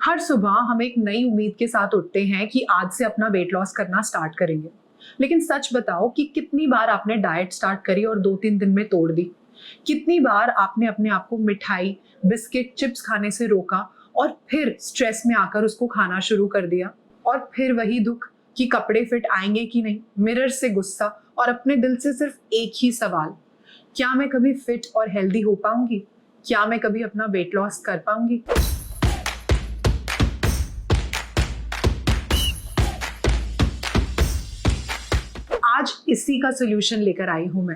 हर सुबह हम एक नई उम्मीद के साथ उठते हैं कि आज से अपना वेट लॉस करना स्टार्ट करेंगे। लेकिन सच बताओ कि कितनी बार आपने डाइट स्टार्ट करी और 2-3 दिन में तोड़ दी? कितनी बार आपने अपने आप को मिठाई, बिस्किट, चिप्स खाने से रोका और फिर स्ट्रेस में आकर उसको खाना शुरू कर दिया? और फिर वही दुख कि कपड़े फिट आएंगे कि नहीं, मिरर से गुस्सा और अपने दिल से सिर्फ एक ही सवाल, क्या मैं कभी फिट और हेल्दी हो पाऊंगी? क्या मैं कभी अपना वेट लॉस कर पाऊंगी? आज इसी का सोल्यूशन लेकर आई हूं मैं।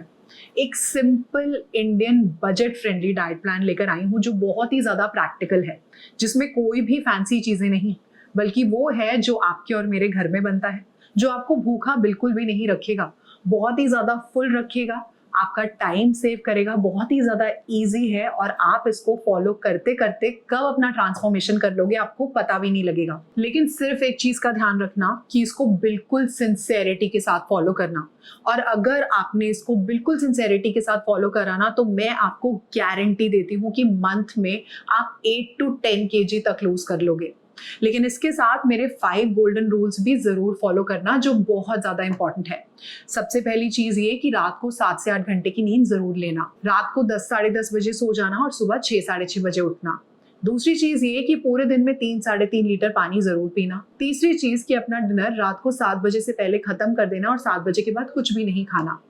एक simple Indian budget friendly diet plan लेकर आई हूं जो बहुत ही ज्यादा प्रैक्टिकल है, जिसमें कोई भी फैंसी चीजें नहीं, बल्कि वो है जो आपके और मेरे घर में बनता है, जो आपको भूखा बिल्कुल भी नहीं रखेगा, बहुत ही ज्यादा फुल रखेगा, आपका टाइम सेव करेगा, बहुत ही ज्यादा इजी है और आप इसको फॉलो करते करते कब अपना ट्रांसफॉर्मेशन कर लोगे आपको पता भी नहीं लगेगा। लेकिन सिर्फ एक चीज का ध्यान रखना कि इसको बिल्कुल सिंसेरिटी के साथ फॉलो करना। और अगर आपने इसको बिल्कुल सिंसेरिटी के साथ फॉलो करा ना, तो मैं आपको गारंटी देती हूँ कि मंथ में आप 8 to 10 kg तक लूज कर लोगे। लेकिन इसके साथ मेरे 5 गोल्डन रूल्स भी जरूर फॉलो करना, जो बहुत ज्यादा इंपॉर्टेंट है। सबसे पहली चीज ये कि रात को 7 से 8 घंटे की नींद जरूर लेना, रात को 10 साढ़े 10 बजे सो जाना और सुबह 6 साढ़े 6 बजे उठना। दूसरी चीज ये कि पूरे दिन में 3 साढ़े 3 लीटर पानी जरूर पीना। तीसरी चीज कि अपना डिनर रात को 7 बजे से पहले खत्म कर देना और 7 बजे के बाद कुछ भी नहीं खाना।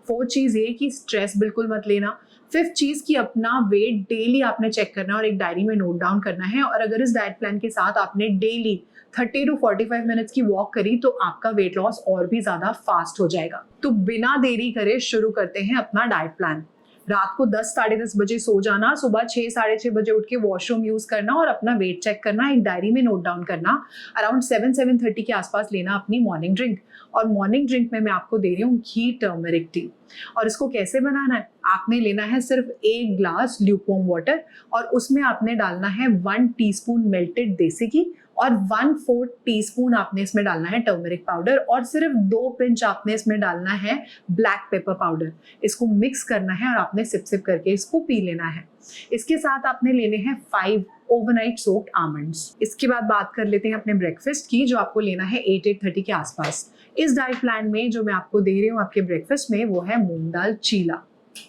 फोर्थ चीज ये कि स्ट्रेस बिल्कुल मत लेना। फिफ्थ चीज कि अपना वेट डेली आपने चेक करना और एक डायरी में नोट डाउन करना है। और अगर इस डाइट प्लान के साथ आपने डेली 30 to 45 मिनट्स की वॉक करी तो आपका वेट लॉस और भी ज्यादा फास्ट हो जाएगा। तो बिना देरी करे शुरू करते हैं अपना डाइट प्लान। रात को 10 साढ़े 10 बजे सो जाना, सुबह 6 साढ़े 6 बजे उठ के वॉशरूम यूज करना और अपना वेट चेक करना, एक डायरी में नोट डाउन करना। अराउंड 7-7:30 के आसपास लेना अपनी मॉर्निंग ड्रिंक। और मॉर्निंग ड्रिंक में मैं आपको दे रही हूँ घी टर्मरिक टी। और इसको कैसे बनाना है, आपने लेना है सिर्फ 1 ग्लास ल्यूकवार्म वाटर और उसमें आपने डालना है 1 टीस्पून मेल्टेड देसी घी और 1/4 टीस्पून आपने इसमें डालना है टर्मरिक पाउडर और सिर्फ 2 पिंच आपने इसमें डालना है ब्लैक पेपर पाउडर। इसको मिक्स करना है और आपने सिप सिप करके इसको पी लेना है। इसके साथ आपने लेने हैं 5 ओवरनाइट सोक्ड आमंड्स। इसके बाद बात कर लेते हैं अपने ब्रेकफास्ट की, जो आपको लेना है 8-8:30 के आसपास। इस डाइट प्लान में जो मैं आपको दे रही हूँ आपके ब्रेकफास्ट में, वो है मूंग दाल चीला।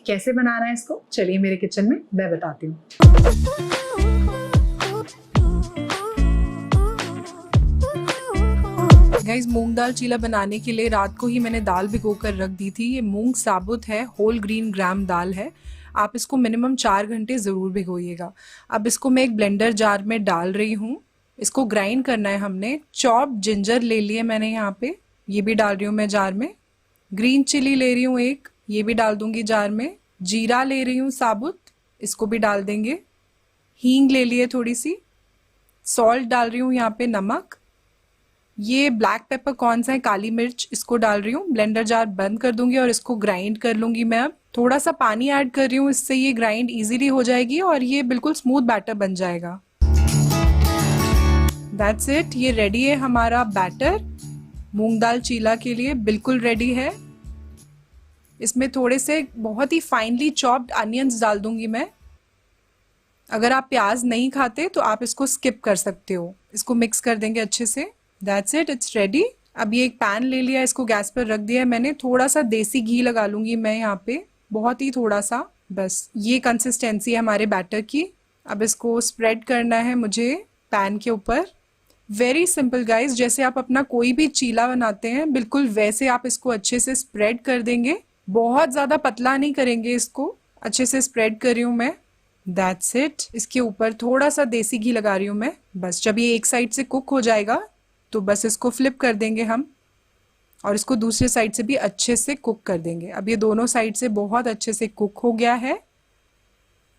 कैसे बनाना है इसको, चलिए मेरे किचन में मैं बताती हूँ। गाइस, मूंग दाल चीला बनाने के लिए रात को ही मैंने दाल भिगो कर रख दी थी। ये मूंग साबुत है, होल ग्रीन ग्राम दाल है। आप इसको मिनिमम 4 घंटे ज़रूर भिगोइएगा। अब इसको मैं एक ब्लेंडर जार में डाल रही हूँ। इसको ग्राइंड करना है हमने। चॉप्ड जिंजर ले लिए मैंने यहाँ पे, ये भी डाल रही हूँ मैं जार में। ग्रीन चिली ले रही हूँ एक, ये भी डाल दूंगी जार में। जीरा ले रही हूँ साबुत, इसको भी डाल देंगे। हींग ले लिए थोड़ी सी। सॉल्ट डाल रही हूँ यहाँ पे, नमक। ये ब्लैक पेपर कौन सा है, काली मिर्च, इसको डाल रही हूँ। ब्लेंडर जार बंद कर दूंगी और इसको ग्राइंड कर लूंगी मैं। अब थोड़ा सा पानी ऐड कर रही हूँ, इससे ये ग्राइंड इजीली हो जाएगी और ये बिल्कुल स्मूथ बैटर बन जाएगा। दैट्स इट, ये रेडी है हमारा बैटर मूंग दाल चीला के लिए, बिल्कुल रेडी है। इसमें थोड़े से बहुत ही फाइनली चॉप्ड अनियंस डाल दूंगी मैं। अगर आप प्याज नहीं खाते तो आप इसको स्किप कर सकते हो। इसको मिक्स कर देंगे अच्छे से। That's it, it's ready. अब ये एक पैन ले लिया, इसको गैस पर रख दिया है मैंने। थोड़ा सा देसी घी लगा लूंगी मैं यहाँ पे, बहुत ही थोड़ा सा, बस। ये कंसिस्टेंसी है हमारे बैटर की। अब इसको स्प्रेड करना है मुझे पैन के ऊपर। वेरी सिंपल गाइज, जैसे आप अपना कोई भी चीला बनाते हैं बिल्कुल वैसे आप इसको अच्छे से स्प्रेड कर देंगे। बहुत ज़्यादा पतला नहीं करेंगे इसको, अच्छे से स्प्रेड कर रही हूँ मैं। That's it. इसके ऊपर थोड़ा सा देसी घी लगा रही हूँ मैं, बस। जब ये एक साइड से कुक हो जाएगा तो बस इसको फ्लिप कर देंगे हम और इसको दूसरे साइड से भी अच्छे से कुक कर देंगे। अब ये दोनों साइड से बहुत अच्छे से कुक हो गया है।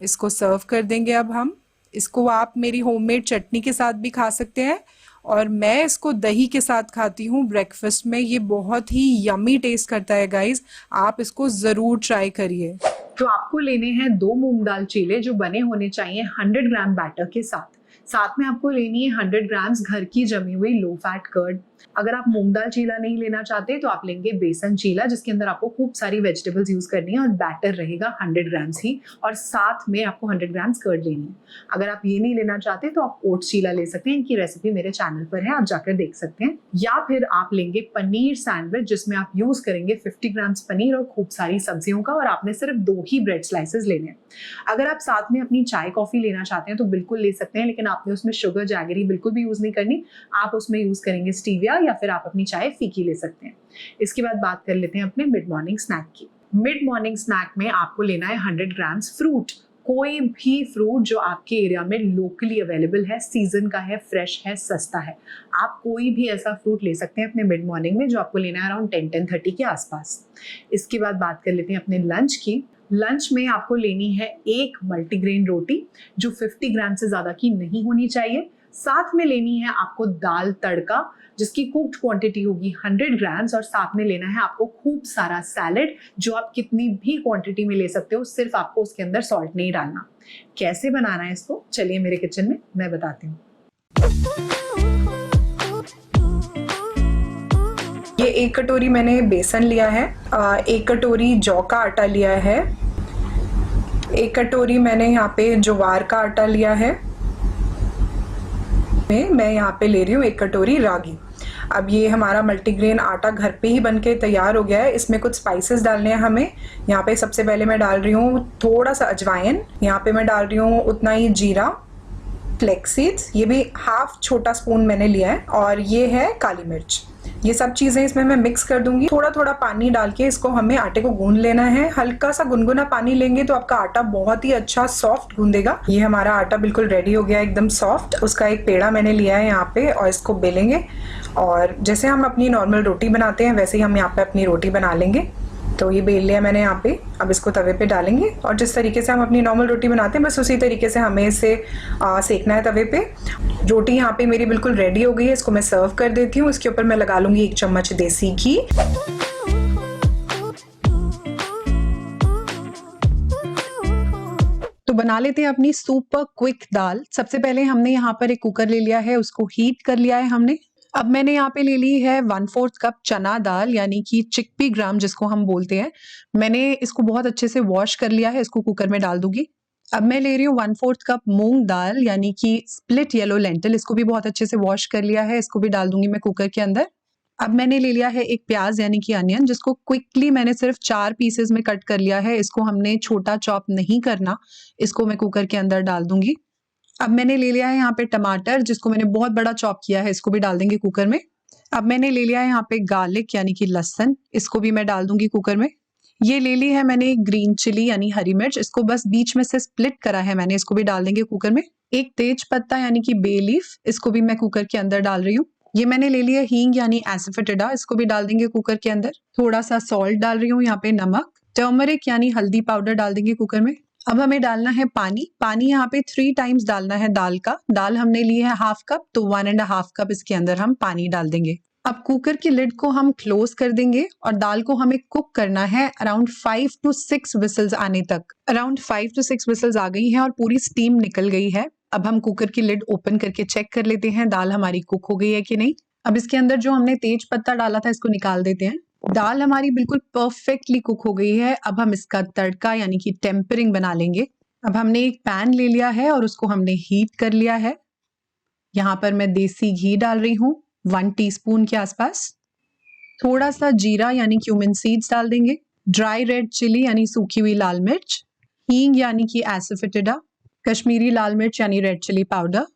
इसको सर्व कर देंगे अब हम। इसको आप मेरी होममेड चटनी के साथ भी खा सकते हैं और मैं इसको दही के साथ खाती हूँ ब्रेकफास्ट में। ये बहुत ही यमी टेस्ट करता है गाइज, आप इसको ज़रूर ट्राई करिए। तो आपको लेने हैं 2 मूंग दाल चीले जो बने होने चाहिए 100 ग्राम बैटर के साथ। साथ में आपको लेनी है 100 ग्राम्स घर की जमी हुई लो फैट कर्ड। अगर आप मूंग दाल चीला नहीं लेना चाहते तो आप लेंगे बेसन चीला, जिसके अंदर आपको खूब सारी वेजिटेबल्स यूज करनी है और बैटर रहेगा 100 ग्राम्स ही, और साथ में आपको 100 ग्राम्स कर्ड लेनी है। अगर आप ये नहीं लेना चाहते तो आप ओट्स चीला ले सकते हैं, इनकी रेसिपी मेरे चैनल पर है, आप जाकर देख सकते हैं। या फिर आप लेंगे पनीर सैंडविच, जिसमें आप यूज करेंगे 50 ग्राम्स पनीर और खूब सारी सब्जियों का, और आपने सिर्फ 2 ही ब्रेड स्लाइसेस लेने हैं। अगर आप साथ में अपनी चाय कॉफी लेना चाहते हैं तो बिल्कुल ले सकते हैं, लेकिन आपने उसमें शुगर जैगरी बिल्कुल भी यूज नहीं करनी, आप उसमें यूज करेंगे स्टीविया, या फिर आप अपनी चाय फीकी ले सकते हैं। इसके बाद बात कर लेते हैं अपने मिड मॉर्निंग स्नैक की। मिड मॉर्निंग स्नैक में आपको लेना है 100 ग्राम्स फ्रूट, कोई भी फ्रूट जो आपके एरिया में लोकली अवेलेबल है, सीजन का है, फ्रेश है, सस्ता है, आप कोई भी ऐसा फ्रूट ले सकते हैं अपने मिड मॉर्निंग में, जो आपको लेना है अराउंड 10-10:30 के आसपास। इसके बाद बात कर लेते हैं अपने लंच की। लंच में आपको लेनी है एक मल्टीग्रेन रोटी, जो 50 ग्राम से ज़्यादा की नहीं होनी चाहिए। साथ में लेनी है आपको दाल तड़का, जिसकी कुक्ड क्वांटिटी होगी 100 ग्राम्स, और साथ में लेना है आपको खूब सारा सैलेड, जो आप कितनी भी क्वांटिटी में ले सकते हो, सिर्फ आपको उसके अंदर सॉल्ट नहीं डालना। कैसे बनाना है इसको, चलिए मेरे किचन में मैं बताती हूँ। ये 1 कटोरी मैंने बेसन लिया है, 1 कटोरी जौ का आटा लिया है, 1 कटोरी मैंने यहाँ पे ज्वार का आटा लिया है, मैं यहाँ पे ले रही हूँ 1 कटोरी रागी। अब ये हमारा मल्टीग्रेन आटा घर पे ही बनके तैयार हो गया है। इसमें कुछ स्पाइसेस डालने हैं हमें। यहाँ पे सबसे पहले मैं डाल रही हूँ थोड़ा सा अजवाइन, यहाँ पे मैं डाल रही हूँ उतना ही जीरा, फ्लेक्स सीड्स, ये भी हाफ छोटा स्पून मैंने लिया है, और ये है काली मिर्च। ये सब चीजें इसमें मैं मिक्स कर दूंगी। थोड़ा थोड़ा पानी डाल के इसको हमें आटे को गूंद लेना है। हल्का सा गुनगुना पानी लेंगे तो आपका आटा बहुत ही अच्छा सॉफ्ट गूंदेगा। ये हमारा आटा बिल्कुल रेडी हो गया, एकदम सॉफ्ट। उसका एक पेड़ा मैंने लिया है यहाँ पे, और इसको बेलेंगे, और जैसे हम अपनी नॉर्मल रोटी बनाते हैं वैसे ही हम यहाँ पे अपनी रोटी बना लेंगे। तो ये बेल लिया मैंने यहाँ पे, अब इसको तवे पे डालेंगे, और जिस तरीके से हम अपनी नॉर्मल रोटी बनाते हैं बस उसी तरीके से हमें इसे सेकना है तवे पे। रोटी यहाँ पे मेरी बिल्कुल रेडी हो गई है, इसको मैं सर्व कर देती हूँ। इसके ऊपर मैं लगा लूंगी 1 चम्मच देसी घी। तो बना लेते हैं अपनी सुपर क्विक दाल। सबसे पहले हमने यहाँ पर एक कुकर ले लिया है, उसको हीट कर लिया है हमने। अब मैंने यहाँ पे ले ली है 1/4 कप चना दाल, यानी कि चिकपी ग्राम जिसको हम बोलते हैं। मैंने इसको बहुत अच्छे से वॉश कर लिया है, इसको कुकर में डाल दूंगी। अब मैं ले रही हूँ 1/4 कप मूंग दाल, यानी कि स्प्लिट येलो लेंटिल, इसको भी बहुत अच्छे से वॉश कर लिया है, इसको भी डाल दूंगी मैं कुकर के अंदर। अब मैंने ले लिया है एक प्याज यानी कि अनियन, जिसको क्विकली मैंने सिर्फ 4 पीसेस में कट कर लिया है। इसको हमने छोटा चॉप नहीं करना, इसको मैं कुकर के अंदर डाल दूंगी। अब मैंने ले लिया है यहाँ पे टमाटर, जिसको मैंने बहुत बड़ा चॉप किया है, इसको भी डाल देंगे कुकर में। अब मैंने ले लिया है यहाँ पे गार्लिक यानी कि लहसुन, इसको भी मैं डाल दूंगी कुकर में। ये ले ली है मैंने ग्रीन चिली यानी हरी मिर्च, इसको बस बीच में से स्प्लिट करा है मैंने, इसको भी डाल देंगे कुकर में। एक तेज पत्ता यानी कि बे लीफ, इसको भी मैं कुकर के अंदर डाल रही हूँ। ये मैंने ले लिया हींग यानी एसिफेटिडा, इसको भी डाल देंगे कुकर के अंदर। थोड़ा सा सॉल्ट डाल रही हूँ यहाँ पे, नमक, टर्मरिक यानी हल्दी पाउडर डाल देंगे कुकर में। अब हमें डालना है पानी। पानी यहाँ पे 3 टाइम्स डालना है दाल का। दाल हमने ली है 1/2 कप, तो 1.5 कप इसके अंदर हम पानी डाल देंगे। अब कुकर की लिड को हम क्लोज कर देंगे, और दाल को हमें कुक करना है अराउंड 5 to 6 विसल्स आने तक। अराउंड 5 to 6 विसल्स आ गई हैं और पूरी स्टीम निकल गई है। अब हम कुकर की लिड ओपन करके चेक कर लेते हैं दाल हमारी कुक हो गई है कि नहीं। अब इसके अंदर जो हमने तेज पत्ता डाला था इसको निकाल देते हैं। दाल हमारी बिल्कुल परफेक्टली कुक हो गई है। अब हम इसका तड़का यानी कि टेम्परिंग बना लेंगे। अब हमने एक पैन ले लिया है और उसको हमने हीट कर लिया है। यहाँ पर मैं देसी घी डाल रही हूँ 1 टीस्पून के आसपास। थोड़ा सा जीरा यानी क्यूमिन सीड्स डाल देंगे, ड्राई रेड चिली यानी सूखी हुई लाल मिर्च, हींग यानी कि एसिफेटिडा, कश्मीरी लाल मिर्च यानी रेड चिली पाउडर।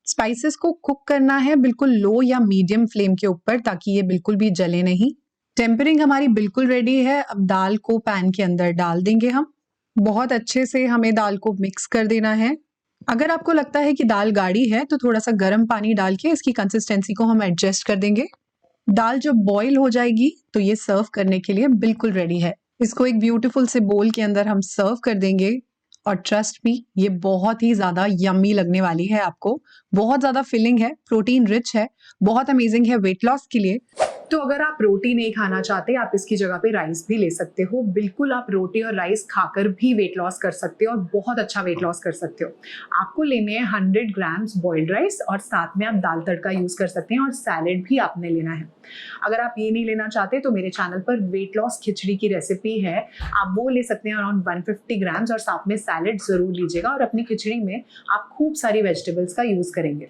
स्पाइसेस को कुक करना है बिल्कुल लो या मीडियम फ्लेम के ऊपर, ताकि ये बिल्कुल भी जले नहीं। टेम्परिंग हमारी बिल्कुल रेडी है। अब दाल को पैन के अंदर डाल देंगे हम। बहुत अच्छे से हमें दाल को मिक्स कर देना है। अगर आपको लगता है कि दाल गाढ़ी है तो थोड़ा सा गर्म पानी डाल के इसकी कंसिस्टेंसी को हम एडजस्ट कर देंगे। दाल जब बॉईल हो जाएगी तो ये सर्व करने के लिए बिल्कुल रेडी है। इसको एक ब्यूटीफुल से बोल के अंदर हम सर्व कर देंगे, और ट्रस्ट मी ये बहुत ही ज्यादा यम्मी लगने वाली है आपको। बहुत ज्यादा फिलिंग है, प्रोटीन रिच है, बहुत अमेजिंग है वेट लॉस के लिए। तो अगर आप रोटी नहीं खाना चाहते, आप इसकी जगह पे राइस भी ले सकते हो। बिल्कुल आप रोटी और राइस खाकर भी वेट लॉस कर सकते हो और बहुत अच्छा वेट लॉस कर सकते हो। आपको लेने हैं 100 ग्राम्स बॉइल्ड राइस और साथ में आप दाल तड़का यूज कर सकते हैं और सैलेड भी आपने लेना है। अगर आप ये नहीं लेना चाहते तो मेरे चैनल पर वेट लॉस खिचड़ी की रेसिपी है, आप वो ले सकते हैं अराउंड 150 ग्राम्स और साथ में सैलेड जरूर लीजिएगा और अपनी खिचड़ी में आप खूब सारी वेजिटेबल्स का यूज करेंगे।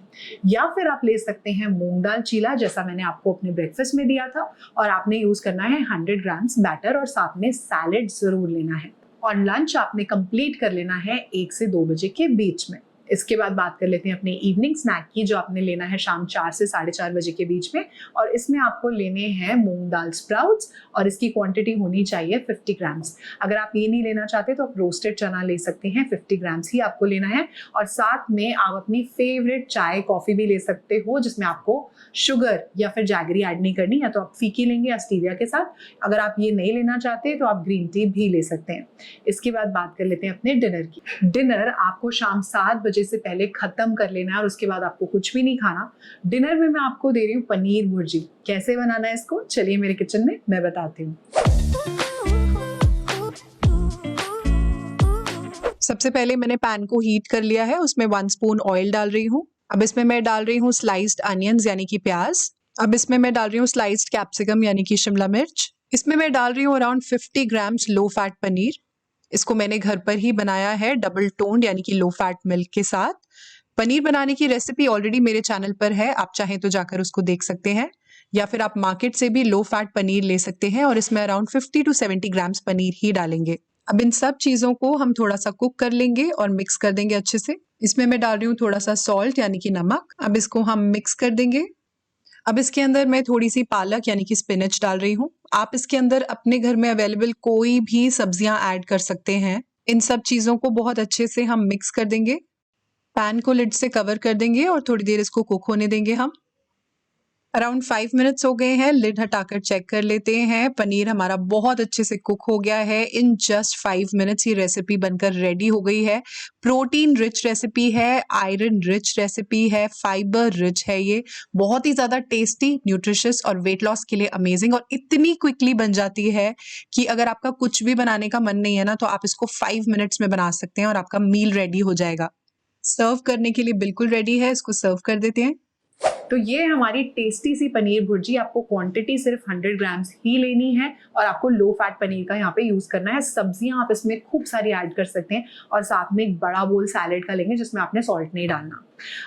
या फिर आप ले सकते हैं मूंग दाल चीला, जैसा मैंने आपको अपने ब्रेकफास्ट में दिया था, और आपने यूज करना है 100 ग्राम्स बैटर और साथ में सैलेड जरूर लेना है। और लंच आपने कंप्लीट कर लेना है 1 से 2 बजे के बीच में। इसके बाद बात कर लेते हैं अपने इवनिंग स्नैक की, जो आपने लेना है शाम 4 से 4:30 बजे के बीच में, और इसमें आपको लेने हैं मूंग दाल स्प्राउट्स और इसकी क्वांटिटी होनी चाहिए 50 ग्राम्स। अगर आप ये नहीं लेना चाहते तो आप रोस्टेड चना ले सकते हैं, 50 ग्राम्स ही आपको लेना है। और साथ में आप अपनी फेवरेट चाय कॉफी भी ले सकते हो, जिसमें आपको शुगर या फिर जैगरी ऐड नहीं करनी, या तो आप फीकी लेंगे या स्टीविया के साथ। अगर आप ये नहीं लेना चाहते तो आप ग्रीन टी भी ले सकते हैं। इसके बाद बात कर लेते हैं अपने डिनर की। डिनर आपको शाम 7 बजे से पहले खत्म कर लेना है और उसके बाद आपको कुछ भी नहीं खाना। डिनर में मैं आपको दे रही हूँ पनीर भुर्जी। कैसे बनाना है इसको, चलिए मेरे किचन में मैं बताती हूँ। सबसे पहले मैंने पैन को हीट कर लिया है, उसमें 1 स्पून ऑयल डाल रही हूँ। अब इसमें मैं डाल रही हूँ स्लाइस्ड अनियंस यानी कि प्याज। अब इसमें मैं डाल रही हूँ स्लाइस्ड कैप्सिकम यानी कि शिमला मिर्च। इसमें मैं डाल रही हूँ around 50 grams low fat paneer. इसको मैंने घर पर ही बनाया है डबल टोन्ड यानी कि लो फैट मिल्क के साथ। पनीर बनाने की रेसिपी ऑलरेडी मेरे चैनल पर है, आप चाहें तो जाकर उसको देख सकते हैं, या फिर आप मार्केट से भी लो फैट पनीर ले सकते हैं। और इसमें अराउंड 50 to 70 ग्राम्स पनीर ही डालेंगे। अब इन सब चीजों को हम थोड़ा सा कुक कर लेंगे और मिक्स कर देंगे अच्छे से। इसमें मैं डाल रही हूँ थोड़ा सा सॉल्ट यानी कि नमक। अब इसको हम मिक्स कर देंगे। अब इसके अंदर मैं थोड़ी सी पालक यानी कि स्पिनच डाल रही हूँ। आप इसके अंदर अपने घर में अवेलेबल कोई भी सब्जियां ऐड कर सकते हैं। इन सब चीजों को बहुत अच्छे से हम मिक्स कर देंगे। पैन को लिड से कवर कर देंगे और थोड़ी देर इसको कुक होने देंगे हम। अराउंड 5 मिनट्स हो गए हैं, लिड हटाकर चेक कर लेते हैं। पनीर हमारा बहुत अच्छे से कुक हो गया है। इन जस्ट 5 मिनट्स ये रेसिपी बनकर रेडी हो गई है। प्रोटीन रिच रेसिपी है, आयरन रिच रेसिपी है, फाइबर रिच है। ये बहुत ही ज्यादा टेस्टी, न्यूट्रिशियस और वेट लॉस के लिए अमेजिंग, और इतनी क्विकली बन जाती है कि अगर आपका कुछ भी बनाने का मन नहीं है ना, तो आप इसको 5 मिनट्स में बना सकते हैं और आपका मील रेडी हो जाएगा। सर्व करने के लिए बिल्कुल रेडी है, इसको सर्व कर देते हैं। तो ये हमारी टेस्टी सी पनीर भुर्जी। आपको क्वांटिटी सिर्फ 100 ग्राम्स ही लेनी है और आपको लो फैट पनीर का यहाँ पे यूज करना है। सब्जियां आप इसमें खूब सारी ऐड कर सकते हैं और साथ में एक बड़ा बोल सैलेड का लेंगे, जिसमें आपने सॉल्ट नहीं डालना।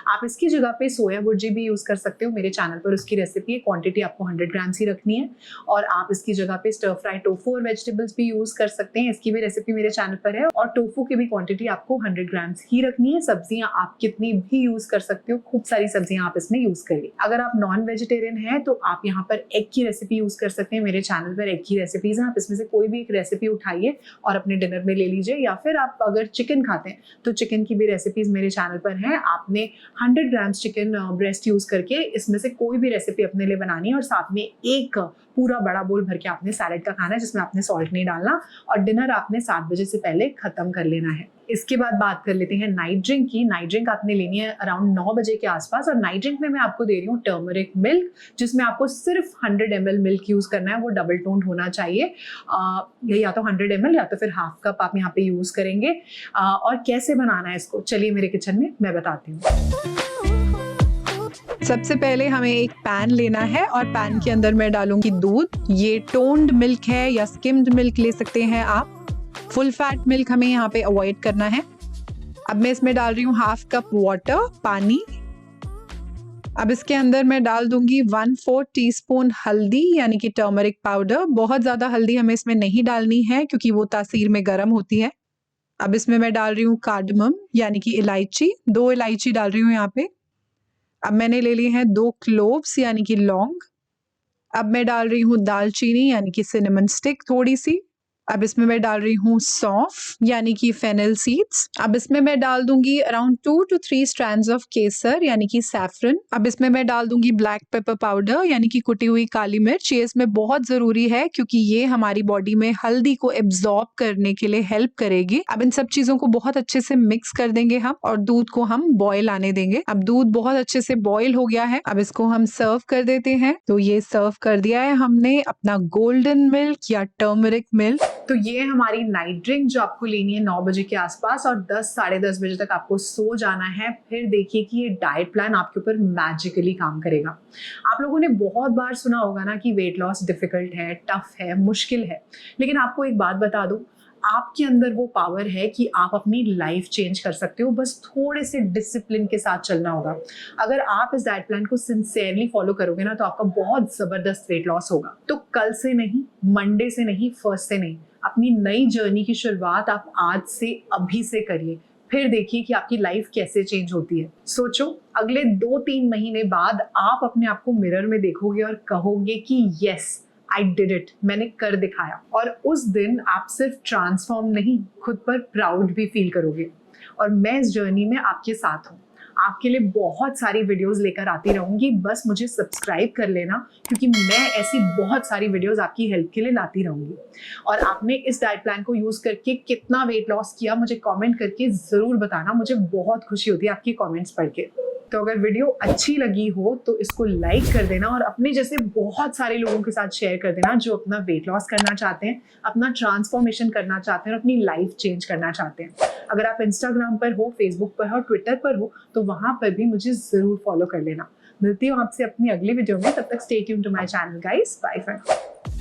आप इसकी जगह पे सोया भुर्जी भी यूज कर सकते हो, मेरे चैनल पर उसकी रेसिपी है। क्वांटिटी आपको 100 ग्राम्स ही रखनी है। और आप इसकी जगह पे स्टर फ्राई टोफू और वेजिटेबल्स भी यूज कर सकते हैं, इसकी भी रेसिपी मेरे चैनल पर है। और टोफू की भी क्वांटिटी आपको 100 ग्राम्स ही रखनी है। सब्जियां आप कितनी भी यूज कर सकते हो, खूब सारी सब्जियां आप इसमें यूज करिए। अगर आप नॉन वेजिटेरियन हैं तो आप यहाँ पर एग की रेसिपी यूज कर सकते हैं। मेरे चैनल पर एग की रेसिपीज हैं, आप इसमें से कोई भी एक रेसिपी उठाइए और अपने डिनर में ले लीजिए। या फिर आप अगर चिकन खाते हैं तो चिकन की भी रेसिपीज मेरे चैनल पर हैं। आपने 100 ग्राम्स चिकन ब्रेस्ट यूज करके इसमें से कोई भी रेसिपी अपने लिए बनानी है और साथ में एक पूरा बड़ा बोल भर के आपने सैलेड का खाना है, जिसमें आपने सॉल्ट नहीं डालना। और डिनर आपने 7 बजे से पहले खत्म कर लेना है। इसके बाद बात कर लेते हैं नाइट ड्रिंक की। नाइट ड्रिंक आपने लेनी है अराउंड 9 बजे के आसपास। और नाइट ड्रिंक में मैं आपको दे रही हूँ टर्मरिक मिल्क, जिसमें आपको सिर्फ 100 ml मिल्क यूज करना है। वो डबल टोन्ड होना चाहिए, या तो 100 ml या तो फिर हाफ कप आप यहाँ पे यूज करेंगे। और कैसे बनाना है इसको, चलिए मेरे किचन में मैं बताती हूँ। सबसे पहले हमें एक पैन लेना है और पैन के अंदर मैं डालूंगी दूध। ये टोन्ड मिल्क है या स्किम्ड मिल्क ले सकते हैं आप। फुल फैट मिल्क हमें यहाँ पे अवॉइड करना है। अब मैं इसमें डाल रही हूँ हाफ कप वाटर, पानी। अब इसके अंदर मैं डाल दूंगी 1/4 टीस्पून हल्दी यानी कि टर्मरिक पाउडर। बहुत ज्यादा हल्दी हमें इसमें नहीं डालनी है क्योंकि वो तासीर में गर्म होती है। अब इसमें मैं डाल रही हूँ कार्डमम यानी कि इलायची, 2 इलायची डाल रही हूँ यहाँ पे। अब मैंने ले लिए हैं 2 क्लोव्स यानी कि लौंग। अब मैं डाल रही हूँ दालचीनी यानी कि सिनेमन स्टिक थोड़ी सी। अब इसमें मैं डाल रही हूँ सौंफ यानी कि फेनल सीड्स। अब इसमें मैं डाल दूंगी अराउंड 2 to 3 स्ट्रैंड्स ऑफ केसर यानी कि सैफरन। अब इसमें मैं डाल दूंगी ब्लैक पेपर पाउडर यानी कि कुटी हुई काली मिर्च। ये इसमें बहुत जरूरी है क्योंकि ये हमारी बॉडी में हल्दी को एब्जॉर्ब करने के लिए हेल्प करेगी। अब इन सब चीजों को बहुत अच्छे से मिक्स कर देंगे हम और दूध को हम बॉयल आने देंगे। अब दूध बहुत अच्छे से बॉयल हो गया है। अब इसको हम सर्व कर देते हैं। तो ये सर्व कर दिया है हमने अपना गोल्डन मिल्क या टर्मरिक मिल्क। तो ये है हमारी नाइट ड्रिंक जो आपको लेनी है 9 बजे के आसपास और 10 साढ़े 10 बजे तक आपको सो जाना है। फिर देखिए कि ये डाइट प्लान आपके ऊपर मैजिकली काम करेगा। आप लोगों ने बहुत बार सुना होगा ना कि वेट लॉस डिफिकल्ट है, टफ है, मुश्किल है, लेकिन आपको एक बात बता दूं, आपके अंदर वो पावर है कि आप अपनी लाइफ चेंज कर सकते हो। बस थोड़े से डिसिप्लिन के साथ चलना होगा। अगर आप इस डाइट प्लान को सिंसियरली फॉलो करोगे ना तो आपका बहुत जबरदस्त वेट लॉस होगा। तो कल से नहीं, मंडे से नहीं, फर्स्ट से नहीं, अपनी नई जर्नी की शुरुआत आप आज से अभी से करिए। फिर देखिए कि आपकी लाइफ कैसे चेंज होती है। सोचो, अगले 2-3 महीने बाद आप अपने आप को मिरर में देखोगे और कहोगे कि यस आई डिड इट, मैंने कर दिखाया। और उस दिन आप सिर्फ ट्रांसफॉर्म नहीं, खुद पर प्राउड भी फील करोगे। और मैं इस जर्नी में आपके साथ हूँ। आपके लिए बहुत सारी वीडियोस लेकर आती रहूंगी, बस मुझे सब्सक्राइब कर लेना क्योंकि मैं ऐसी बहुत सारी वीडियोस आपकी हेल्प के लिए लाती रहूंगी। और आपने इस डाइट प्लान को यूज करके कितना वेट लॉस किया मुझे कमेंट करके जरूर बताना। मुझे बहुत खुशी होती है आपकी कमेंट्स पढ़ के। तो अगर वीडियो अच्छी लगी हो तो इसको लाइक कर देना और अपने जैसे बहुत सारे लोगों के साथ शेयर कर देना जो अपना वेट लॉस करना चाहते हैं, अपना ट्रांसफॉर्मेशन करना चाहते हैं और अपनी लाइफ चेंज करना चाहते हैं। अगर आप इंस्टाग्राम पर हो, फेसबुक पर हो, ट्विटर पर हो तो वहां पर भी मुझे जरूर फॉलो कर लेना। मिलती हूँ आपसे अपनी अगली वीडियो में। तब तक stay tuned to my channel guys. Bye for now.